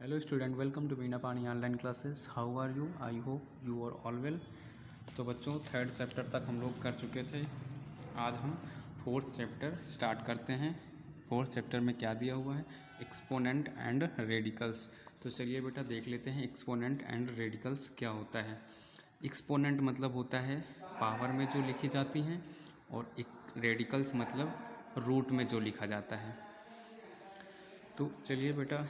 Hello student, welcome to Meena Pani online classes. How are you? I hope you are all well. तो बच्चों, third chapter तक हम लोग कर चुके थे। आज हम फोर्थ चैप्टर स्टार्ट करते हैं। फोर्थ चैप्टर में क्या दिया हुआ है? Exponent and radicals. तो चलिए बेटा देख लेते हैं एक्सपोनेंट एंड रेडिकल्स क्या होता है। एक्सपोनेंट मतलब होता है पावर में जो लिखी जाती हैं, और एक रेडिकल्स मतलब रूट में जो लिखा जाता है। तो चलिए बेटा,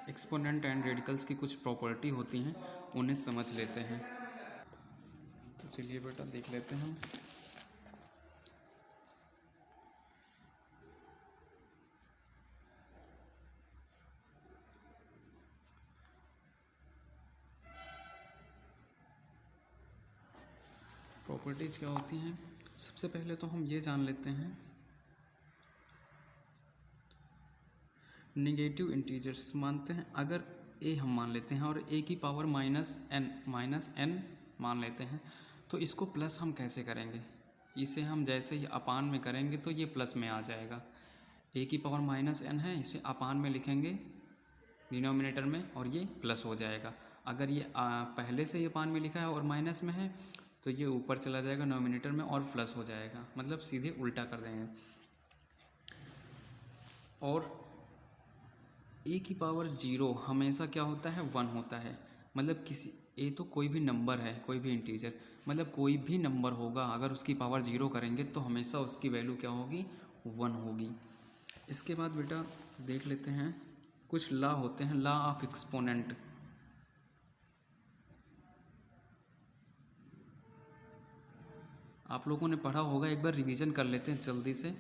एक्सपोनेंट एंड रेडिकल्स की कुछ प्रॉपर्टी होती हैं, उन्हें समझ लेते हैं। तो चलिए बेटा देख लेते हैं। प्रॉपर्टीज़ क्या होती हैं? सबसे पहले तो हम ये जान लेते हैं, निगेटिव इंटीजर्स मानते हैं। अगर ए हम मान लेते हैं और ए की पावर माइनस एन मान लेते हैं, तो इसको प्लस हम कैसे करेंगे? इसे हम जैसे ही अपान में करेंगे तो ये प्लस में आ जाएगा। ए की पावर माइनस एन है, इसे अपान में लिखेंगे डिनोमिनेटर में, और ये प्लस हो जाएगा। अगर ये पहले से ये अपान में लिखा है और माइनस में है, तो ये ऊपर चला जाएगा नोमिनेटर में और प्लस हो जाएगा, मतलब सीधे उल्टा कर देंगे। और ए की पावर जीरो हमेशा क्या होता है? वन होता है। मतलब किसी ए तो कोई भी नंबर है, कोई भी इंटीजर, मतलब कोई भी नंबर होगा, अगर उसकी पावर जीरो करेंगे तो हमेशा उसकी वैल्यू क्या होगी? वन होगी। इसके बाद बेटा देख लेते हैं, कुछ लॉ होते हैं, लॉ ऑफ एक्सपोनेंट। आप लोगों ने पढ़ा होगा, एक बार रिवीजन कर लेते हैं जल्दी से।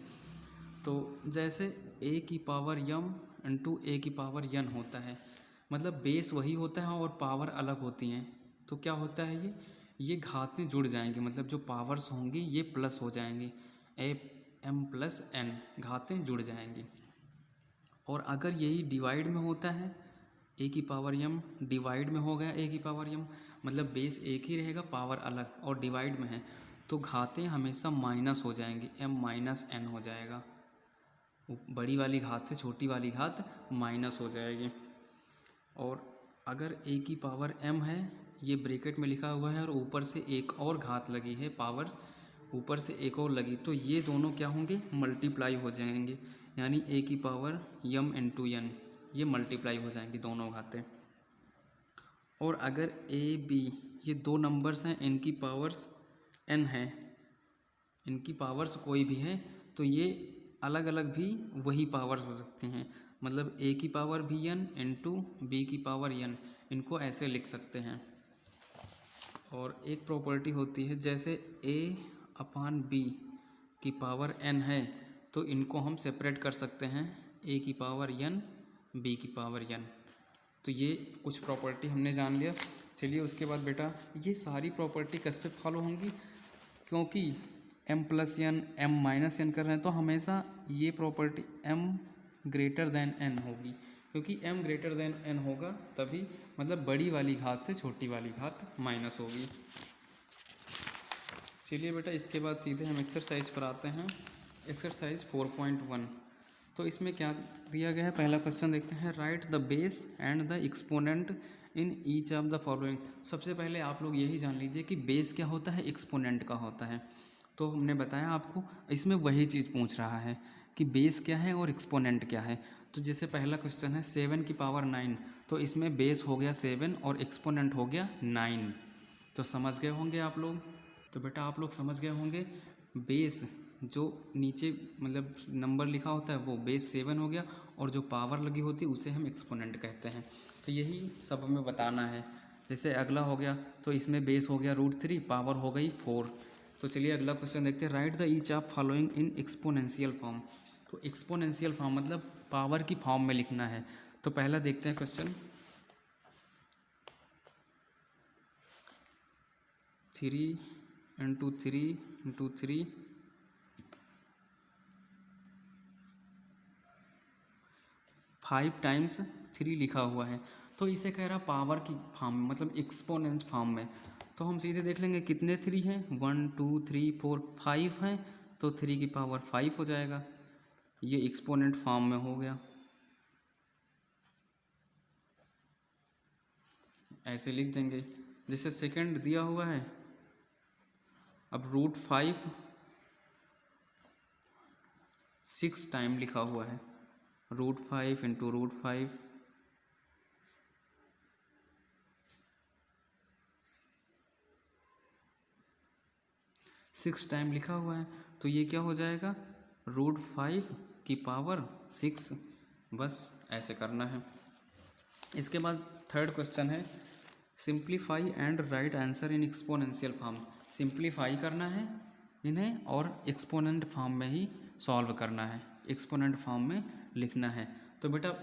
तो जैसे ए की पावर यम इंटू ए की पावर यन होता है, मतलब बेस वही होता है और पावर अलग होती हैं। तो क्या होता है ये घातें जुड़ जाएंगी, मतलब जो पावर्स होंगी ये प्लस हो जाएंगी। ए एम प्लस एन घातें जुड़ जाएंगी। और अगर यही डिवाइड में होता है, ए की पावर यम डिवाइड में हो गया ए की पावर यम, मतलब बेस एक ही रहेगा, पावर अलग, और डिवाइड में है, तो घातें हमेशा माइनस हो जाएंगी, एम माइनस एन हो जाएगा। बड़ी वाली घात से छोटी वाली घात माइनस हो जाएगी। और अगर ए की पावर एम है, ये ब्रैकेट में लिखा हुआ है, और ऊपर से एक और घात लगी है, पावर ऊपर से एक और लगी, तो ये दोनों क्या होंगे? मल्टीप्लाई हो जाएंगे। यानी ए की पावर यम इंटू एन, ये मल्टीप्लाई हो जाएंगी दोनों घातें। और अगर ए बी ये दो नंबर्स हैं, इनकी पावर्स एन है, इनकी पावर्स कोई भी है, तो ये अलग अलग भी वही पावर्स हो सकती हैं। मतलब ए की पावर भी एन इंटू बी की पावर एन, इनको ऐसे लिख सकते हैं। और एक प्रॉपर्टी होती है, जैसे ए अपान बी की पावर एन है, तो इनको हम सेपरेट कर सकते हैं, ए की पावर एन बी की पावर एन। तो ये कुछ प्रॉपर्टी हमने जान लिया। चलिए उसके बाद बेटा, ये सारी प्रॉपर्टी किस पे फॉलो होंगी? क्योंकि M plus N M minus N कर रहे हैं, तो हमेशा ये property M greater than N होगी, क्योंकि एम ग्रेटर देन एन होगा तभी, मतलब बड़ी वाली घात से छोटी वाली घात माइनस होगी। चलिए बेटा, इसके बाद सीधे हम एक्सरसाइज पर आते हैं। एक्सरसाइज 4.1। तो इसमें क्या दिया गया है? पहला क्वेश्चन देखते हैं, right the base and the exponent in each of the following. सबसे पहले आप लोग यही जान लीजिए कि बेस क्या होता है, एक्सपोनेंट का होता है। तो हमने बताया आपको, इसमें वही चीज़ पूछ रहा है कि बेस क्या है और एक्सपोनेंट क्या है। तो जैसे पहला क्वेश्चन है 7 की पावर 9, तो इसमें बेस हो गया 7 और एक्सपोनेंट हो गया 9। तो समझ गए होंगे आप लोग। तो बेटा आप लोग समझ गए होंगे, बेस जो नीचे मतलब नंबर लिखा होता है वो बेस 7 हो गया, और जो पावर लगी होती है उसे हम एक्सपोनेंट कहते हैं। तो यही सब हमें बताना है। जैसे अगला हो गया, तो इसमें बेस हो गया √3, पावर हो गई 4। तो चलिए अगला क्वेश्चन देखते हैं, right the each of following in exponential form. तो एक्सपोनेंशियल फॉर्म मतलब पावर की फॉर्म में लिखना है। तो पहला देखते हैं क्वेश्चन, 3 इंटू 3 इंटू 3 5 टाइम्स 3 लिखा हुआ है। तो इसे कह रहा पावर की फॉर्म में, मतलब एक्सपोनेंट फॉर्म में। तो हम सीधे देख लेंगे कितने 3 हैं, 1 2 3 4 5 हैं, तो 3 की पावर 5 हो जाएगा। ये एक्सपोनेंट फॉर्म में हो गया। ऐसे लिख देंगे। जैसे सेकंड दिया हुआ है, अब √5 6 टाइम लिखा हुआ है, √5 इंटू √5 6 टाइम लिखा हुआ है, तो ये क्या हो जाएगा, √5 की पावर 6। बस ऐसे करना है। इसके बाद थर्ड क्वेश्चन है, simplify and right answer in exponential form. Simplify करना है इन्हें और एक्सपोनेंट फॉर्म में ही सॉल्व करना है, एक्सपोनेंट फॉर्म में लिखना है। तो बेटा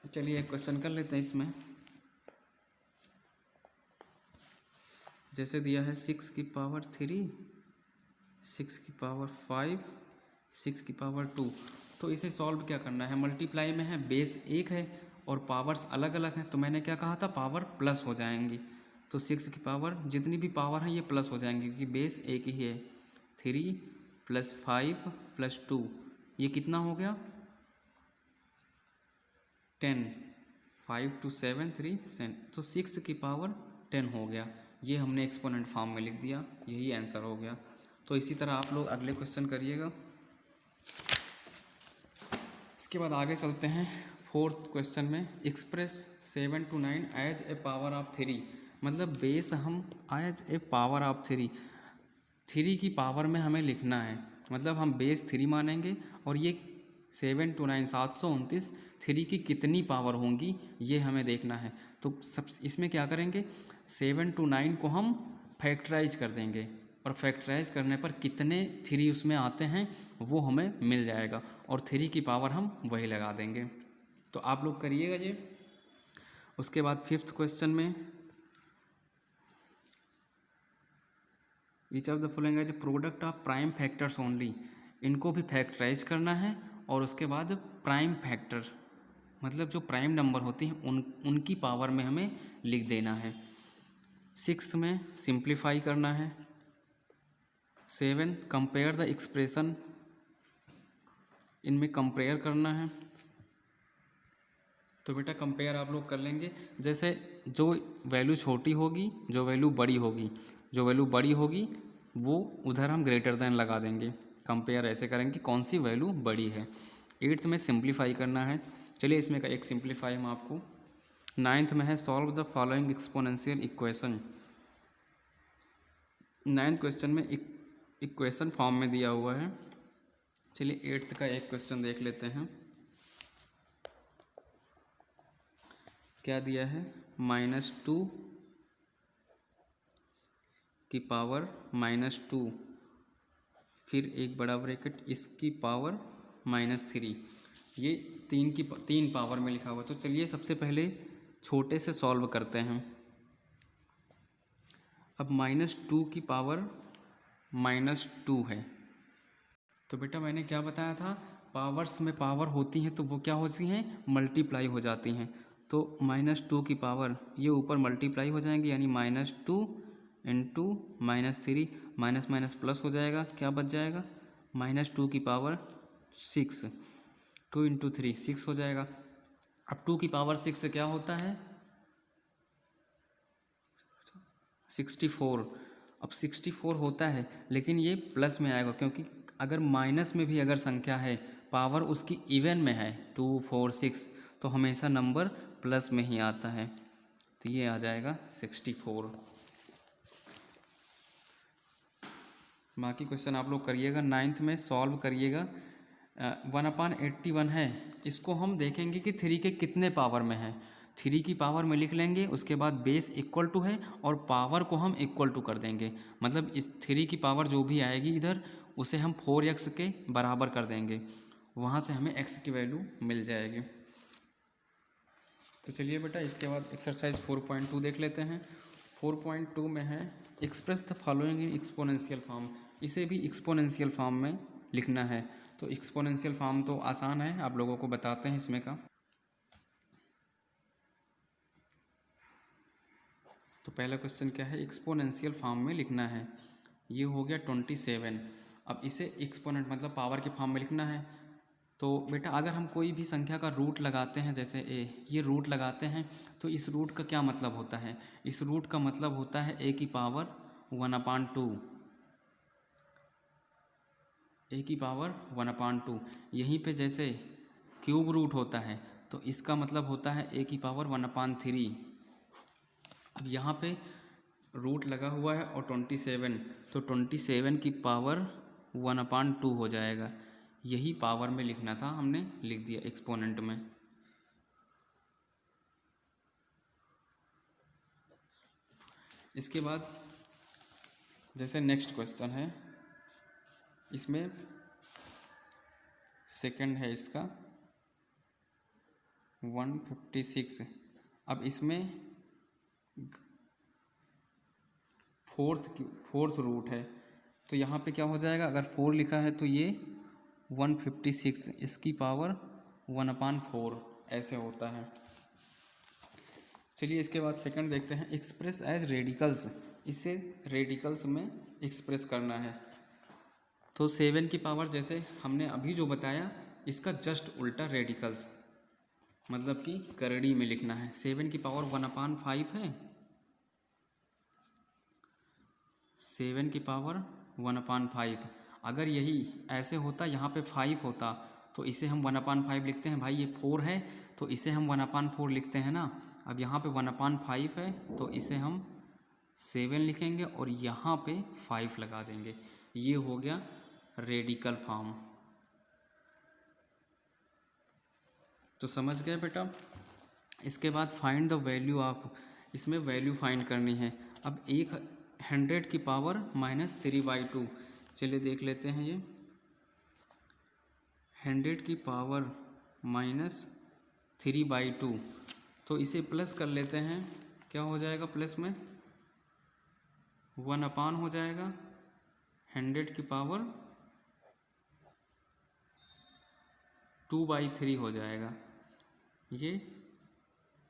चलिए एक क्वेश्चन कर लेते हैं इसमें। जैसे दिया है 6 की पावर 3, 6 की पावर 5, 6 की पावर 2, तो इसे सॉल्व क्या करना है, मल्टीप्लाई में है, बेस एक है और पावर्स अलग अलग हैं, तो मैंने क्या कहा था, पावर प्लस हो जाएंगी। तो 6 की पावर जितनी भी पावर है ये प्लस हो जाएंगी क्योंकि बेस एक ही है। 3 + 5 + 2 ये कितना हो गया, 10। 5 to 7 3 7, तो 6 की पावर 10 हो गया। ये हमने एक्सपोनेंट फॉर्म में लिख दिया, यही आंसर हो गया। तो इसी तरह आप लोग अगले क्वेश्चन करिएगा। इसके बाद आगे चलते हैं फोर्थ क्वेश्चन में, express 7 to 9 as a power of 3। मतलब बेस हम एज ए पावर ऑफ 3 की पावर में हमें लिखना है। मतलब हम बेस 3 मानेंगे और ये 7 to 9 729 3 की कितनी पावर होंगी ये हमें देखना है। तो सब इसमें क्या करेंगे, 7 to 9 को हम फैक्टराइज कर देंगे और फैक्टराइज करने पर कितने 3 उसमें आते हैं वो हमें मिल जाएगा और 3 की पावर हम वही लगा देंगे। तो आप लोग करिएगा ये। उसके बाद फिफ्थ क्वेश्चन में, each of the following as product of prime factors only. इनको भी फैक्टराइज करना है और उसके बाद प्राइम फैक्टर मतलब जो प्राइम नंबर होती हैं उनकी पावर में हमें लिख देना है। 6 में सिंप्लीफाई करना है। 7 कंपेयर द एक्सप्रेशन, इनमें कंपेयर करना है। तो बेटा कंपेयर आप लोग कर लेंगे, जैसे जो वैल्यू छोटी होगी, जो वैल्यू बड़ी होगी, जो वैल्यू बड़ी होगी वो उधर हम ग्रेटर देन लगा देंगे। कंपेयर ऐसे करेंगे कि कौन सी वैल्यू बड़ी है। 8th में सिंप्लीफाई करना है। चलिए इसमें का एक सिंप्लीफाई हम आपको। 9th में है solve the following exponential equation. 9th question में इक्वेशन फॉर्म में दिया हुआ है। चलिए 8th का एक क्वेश्चन देख लेते हैं। क्या दिया है, -2 की पावर -2, फिर एक बड़ा ब्रैकेट, इसकी पावर -3। ये 3 पावर में लिखा हुआ। तो चलिए सबसे पहले छोटे से सॉल्व करते हैं। अब -2 की पावर -2 है। तो बेटा मैंने क्या बताया था, पावर्स में पावर होती हैं तो वो क्या होती हैं, मल्टीप्लाई हो जाती हैं। तो -2 की पावर ये ऊपर मल्टीप्लाई हो जाएंगी, यानी -2 इंटू -3, माइनस माइनस प्लस हो जाएगा, क्या बच जाएगा, -2 की पावर 6, 2 इंटू 3 6 हो जाएगा। अब 2 की पावर 6 से क्या होता है, 64। अब 64 होता है लेकिन ये प्लस में आएगा, क्योंकि अगर माइनस में भी अगर संख्या है, पावर उसकी इवन में है 2 4 6, तो हमेशा नंबर प्लस में ही आता है। तो ये आ जाएगा 64। बाकी क्वेश्चन आप लोग करिएगा। 9th में सॉल्व करिएगा। 1/81 है, इसको हम देखेंगे कि 3 के कितने पावर में है। 3 की पावर में लिख लेंगे, उसके बाद बेस इक्वल टू है और पावर को हम इक्वल टू कर देंगे। मतलब इस 3 की पावर जो भी आएगी इधर, उसे हम 4x के बराबर कर देंगे, वहाँ से हमें x की वैल्यू मिल जाएगी। तो चलिए बेटा इसके बाद एक्सरसाइज 4.2 देख लेते हैं। 4.2 में है express the following in exponential form. इसे भी एक्सपोनेंशियल फॉर्म में लिखना है। तो एक्सपोनेंशियल फॉर्म तो आसान है, आप लोगों को बताते हैं इसमें का। तो पहला क्वेश्चन क्या है, एक्सपोनेंशियल फॉर्म में लिखना है। ये हो गया 27। अब इसे एक्सपोनेंट मतलब पावर के फॉर्म में लिखना है। तो बेटा अगर हम कोई भी संख्या का रूट लगाते हैं, जैसे ये रूट लगाते हैं, तो इस रूट का क्या मतलब होता है? इस रूट का मतलब होता है a की पावर 1/2, a की पावर 1/2। यहीं पे जैसे क्यूब रूट होता है तो इसका मतलब होता है a की पावर 1/3। अब यहाँ पे रूट लगा हुआ है और 27, तो 27 की पावर 1/2 हो जाएगा। यही पावर में लिखना था, हमने लिख दिया एक्सपोनेंट में। इसके बाद जैसे नेक्स्ट क्वेश्चन है, इसमें सेकंड है इसका 156। अब इसमें फोर्थ रूट है, तो यहाँ पे क्या हो जाएगा? अगर 4 लिखा है तो ये 156 इसकी पावर 1/4 ऐसे होता है। चलिए इसके बाद सेकंड देखते हैं, एक्सप्रेस एज रेडिकल्स। इसे रेडिकल्स में एक्सप्रेस करना है। तो 7 की पावर जैसे हमने अभी जो बताया, इसका जस्ट उल्टा रेडिकल्स, मतलब कि करड़ी में लिखना है। 7 की पावर 1/5 है, 7 की पावर 1/5। अगर यही ऐसे होता, यहाँ पे 5 होता, तो इसे हम 1/5 लिखते हैं। भाई ये 4 है तो इसे हम 1/4 लिखते हैं ना। अब यहाँ पे 1/5 है तो इसे हम 7 लिखेंगे और यहाँ पे 5 लगा देंगे। ये हो गया रेडिकल फॉर्म। तो समझ गए बेटा। इसके बाद फाइंड द वैल्यू ऑफ, इसमें वैल्यू फाइंड करनी है। अब 100 की पावर -3/2, चलिए देख लेते हैं। ये 100 की पावर -3/2, तो इसे प्लस कर लेते हैं। क्या हो जाएगा? प्लस में 1 हो जाएगा 100 की पावर 2/3 हो जाएगा। ये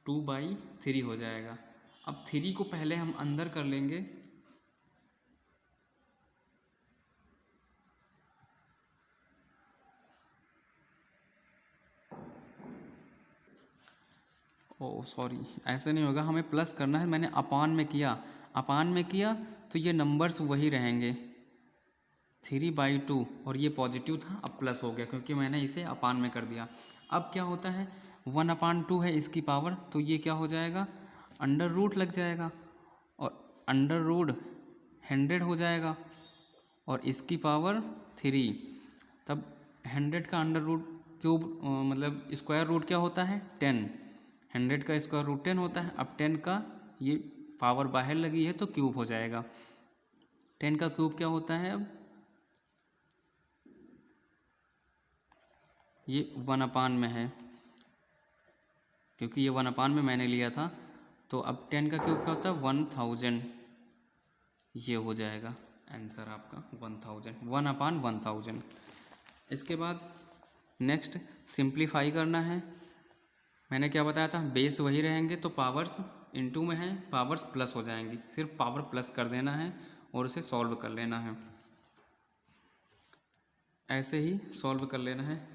2/3 हो जाएगा। अब 3 को पहले हम अंदर कर लेंगे, ओ सॉरी ऐसे नहीं होगा, हमें प्लस करना है। मैंने अपान में किया तो ये नंबर्स वही रहेंगे 3/2, और ये पॉजिटिव था, अब प्लस हो गया क्योंकि मैंने इसे अपान में कर दिया। अब क्या होता है? 1/2 है इसकी पावर, तो ये क्या हो जाएगा? अंडर रूट लग जाएगा और अंडर रूट 100 हो जाएगा और इसकी पावर 3। तब 100 का अंडर रूट क्यूब मतलब स्क्वायर रूट क्या होता है? 10। 100 का स्क्वायर रूट 10 होता है। अब 10 का ये पावर बाहर लगी है तो क्यूब हो जाएगा। 10 का क्यूब क्या होता है? अब ये 1/, में है क्योंकि ये 1/, में मैंने लिया था। तो अब 10 का क्यूब क्या होता है? 1000। ये हो जाएगा आंसर आपका 1000, 1/1000। इसके बाद नेक्स्ट सिंप्लीफाई करना है। मैंने क्या बताया था? बेस वही रहेंगे तो पावर्स इनटू में है, पावर्स प्लस हो जाएंगी। सिर्फ पावर प्लस कर देना है और उसे सॉल्व कर लेना है। ऐसे ही सॉल्व कर लेना है।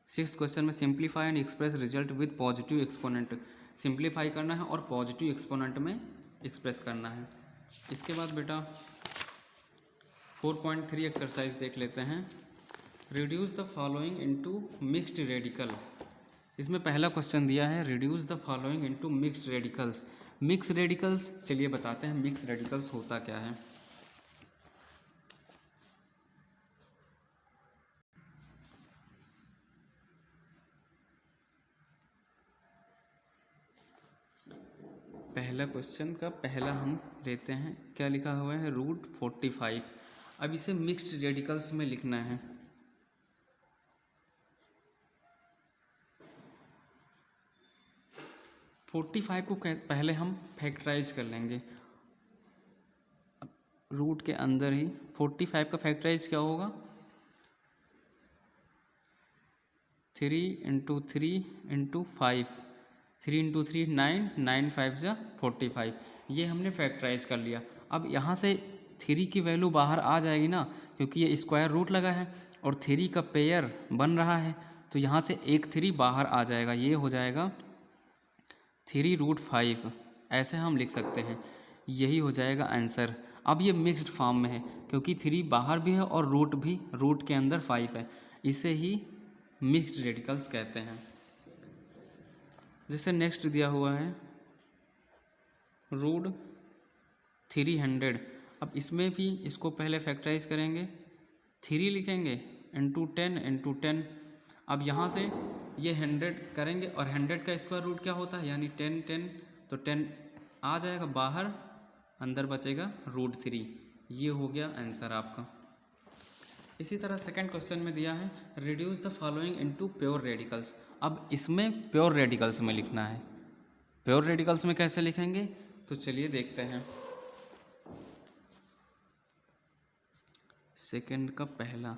6th क्वेश्चन में simplify and express result with positive exponent. Simplify करना है और पॉजिटिव एक्सपोनेंट में एक्सप्रेस करना है। इसके बाद बेटा 4.3 एक्सरसाइज देख लेते हैं। Reduce the following into mixed radical. इसमें पहला क्वेश्चन दिया है, reduce the following into mixed radicals. Mix radicals, चलिए बताते हैं मिक्स रेडिकल्स होता क्या है। पहला क्वेश्चन का पहला हम लेते हैं, क्या लिखा हुआ है? √45। अब इसे मिक्स्ड रेडिकल्स में लिखना है। √45 को पहले हम फैक्टराइज कर लेंगे। रूट के अंदर ही 45 का फैक्टराइज क्या होगा? 3 × 3 × 5, 3 × 3 9, 9 5 जा 45। ये हमने फैक्टराइज कर लिया। अब यहाँ से 3 की वैल्यू बाहर आ जाएगी ना, क्योंकि ये स्क्वायर रूट लगा है और 3 का पेयर बन रहा है, तो यहाँ से एक 3 बाहर आ जाएगा, ये हो जाएगा 3√5, ऐसे हम लिख सकते हैं। यही हो जाएगा आंसर। अब ये मिक्स्ड फॉर्म में है क्योंकि 3 बाहर भी है और रूट भी, रूट के अंदर 5 है, इसे ही मिक्स्ड रेडिकल्स कहते हैं। जैसे नेक्स्ट दिया हुआ है √300। अब इसमें भी इसको पहले फैक्टराइज करेंगे, 3 लिखेंगे इंटू 10। अब यहाँ से ये 100 करेंगे और 100 का स्क्वायर रूट क्या होता है, यानी 10, तो 10 आ जाएगा बाहर, अंदर बचेगा √3। ये हो गया आंसर आपका। इसी तरह सेकंड क्वेश्चन में दिया है reduce the following into pure radicals. अब इसमें प्योर रेडिकल्स में लिखना है। प्योर रेडिकल्स में कैसे लिखेंगे, तो चलिए देखते हैं। सेकंड का पहला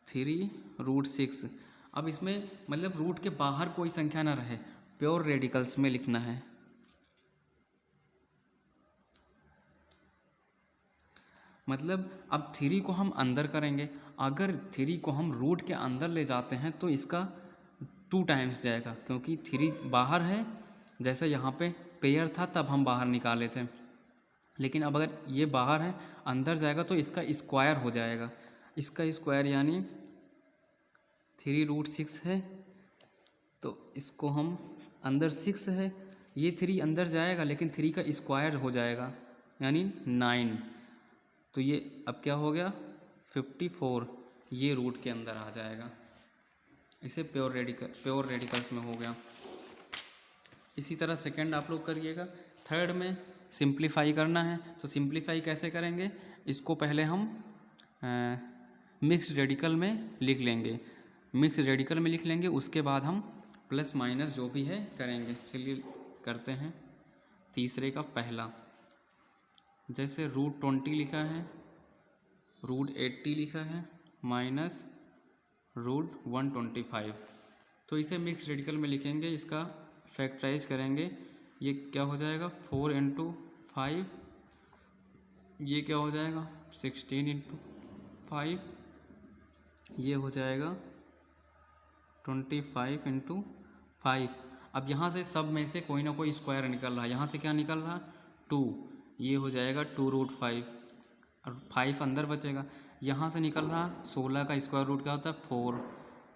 3√6। अब इसमें मतलब रूट के बाहर कोई संख्या ना रहे, प्योर रेडिकल्स में लिखना है। मतलब अब 3 को हम अंदर करेंगे, अगर 3 को हम रूट के अंदर ले जाते हैं तो इसका 2 टाइम्स जाएगा, क्योंकि 3 बाहर है, जैसे यहाँ पे पेयर था तब हम बाहर निकाले थे, लेकिन अब अगर ये बाहर है अंदर जाएगा तो इसका स्क्वायर हो जाएगा। इसका स्क्वायर यानी 3√6 है, तो इसको हम अंदर 6 है, ये 3 अंदर जाएगा लेकिन 3 का स्क्वायर हो जाएगा यानी 9, तो ये अब क्या हो गया 54, ये रूट के अंदर आ जाएगा। इसे प्योर रेडिकल्स में हो गया। इसी तरह सेकंड आप लोग करिएगा। थर्ड में सिंप्लीफाई करना है, तो सिंप्लीफाई कैसे करेंगे, इसको पहले हम मिक्स्ड रेडिकल में लिख लेंगे। मिक्स्ड रेडिकल में लिख लेंगे, उसके बाद हम प्लस माइनस जो भी है करेंगे। चलिए करते हैं। तीसरे का पहला, जैसे √20 लिखा है, √80 लिखा है, माइनस √125, तो इसे मिक्स रेडिकल में लिखेंगे, इसका फैक्टराइज करेंगे। ये क्या हो जाएगा 4 × 5, ये क्या हो जाएगा 16 × 5, ये हो जाएगा 25 × 5। अब यहाँ से सब में से कोई ना कोई स्क्वायर निकल रहा है, यहाँ से क्या निकल रहा 2, ये हो जाएगा 2√5 और 5 अंदर बचेगा। यहाँ से निकल रहा 16 का स्क्वायर रूट क्या होता है 4,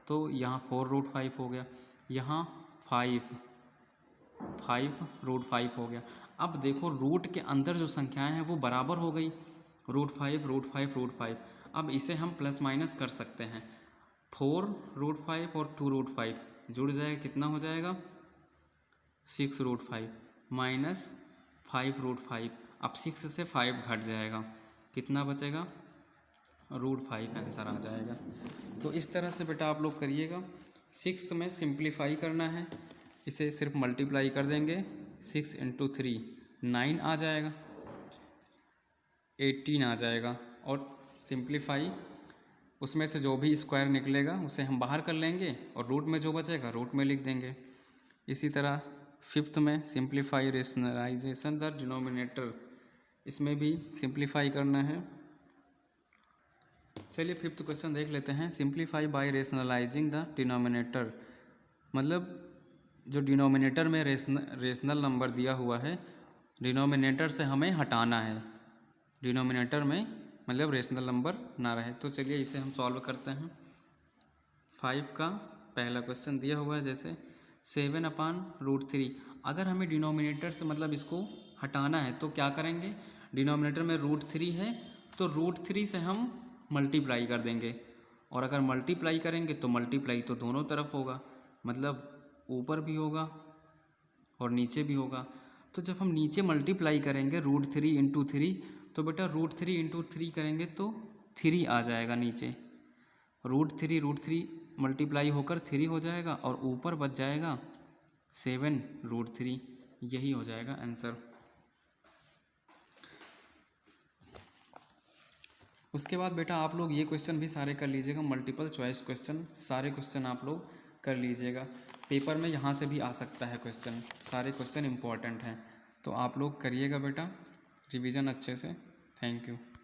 तो यहाँ 4√5 हो गया। यहाँ 5√5 हो गया। अब देखो रूट के अंदर जो संख्याएं हैं वो बराबर हो गई, √5 अब इसे हम प्लस माइनस कर सकते हैं। 4√5 और 2√5 जुड़ जाएगा, कितना हो जाएगा 6√5 माइनस 5√5। अब 6 से 5 घट जाएगा, कितना बचेगा √5 आंसर आ जाएगा। तो इस तरह से बेटा आप लोग करिएगा। 6th में सिंप्लीफाई करना है, इसे सिर्फ मल्टीप्लाई कर देंगे, 6 × 3 9 आ जाएगा, 18 आ जाएगा, और सिंप्लीफाई उसमें से जो भी स्क्वायर निकलेगा उसे हम बाहर कर लेंगे और रूट में जो बचेगा रूट में लिख देंगे। इसी तरह 5th में सिंप्लीफाई रेशनलाइजेशन द डिनोमिनेटर, इसमें भी सिंप्लीफाई करना है। चलिए 5th क्वेश्चन देख लेते हैं। Simplify by rationalising the denominator, मतलब जो डिनोमिनेटर में रेशनल नंबर दिया हुआ है, डिनोमिनेटर से हमें हटाना है, डिनोमिनेटर में मतलब रेशनल नंबर ना रहे। तो चलिए इसे हम सॉल्व करते हैं। 5 का पहला क्वेश्चन दिया हुआ है, जैसे 7/√3। अगर हमें डिनोमिनेटर से मतलब इसको हटाना है तो क्या करेंगे, डिनोमिनेटर में √3 है तो √3 से हम मल्टीप्लाई कर देंगे, और अगर मल्टीप्लाई करेंगे तो मल्टीप्लाई तो दोनों तरफ होगा, मतलब ऊपर भी होगा और नीचे भी होगा। तो जब हम नीचे मल्टीप्लाई करेंगे √3 × 3, तो बेटा √3 × 3 करेंगे तो 3 आ जाएगा नीचे, √3 मल्टीप्लाई होकर 3 हो जाएगा और ऊपर बच जाएगा 7√3, यही हो जाएगा आंसर। उसके बाद बेटा आप लोग ये क्वेश्चन भी सारे कर लीजिएगा, मल्टीपल चॉइस क्वेश्चन सारे क्वेश्चन आप लोग कर लीजिएगा। पेपर में यहाँ से भी आ सकता है क्वेश्चन, सारे क्वेश्चन इम्पॉर्टेंट हैं, तो आप लोग करिएगा बेटा रिवीजन अच्छे से। Thank you.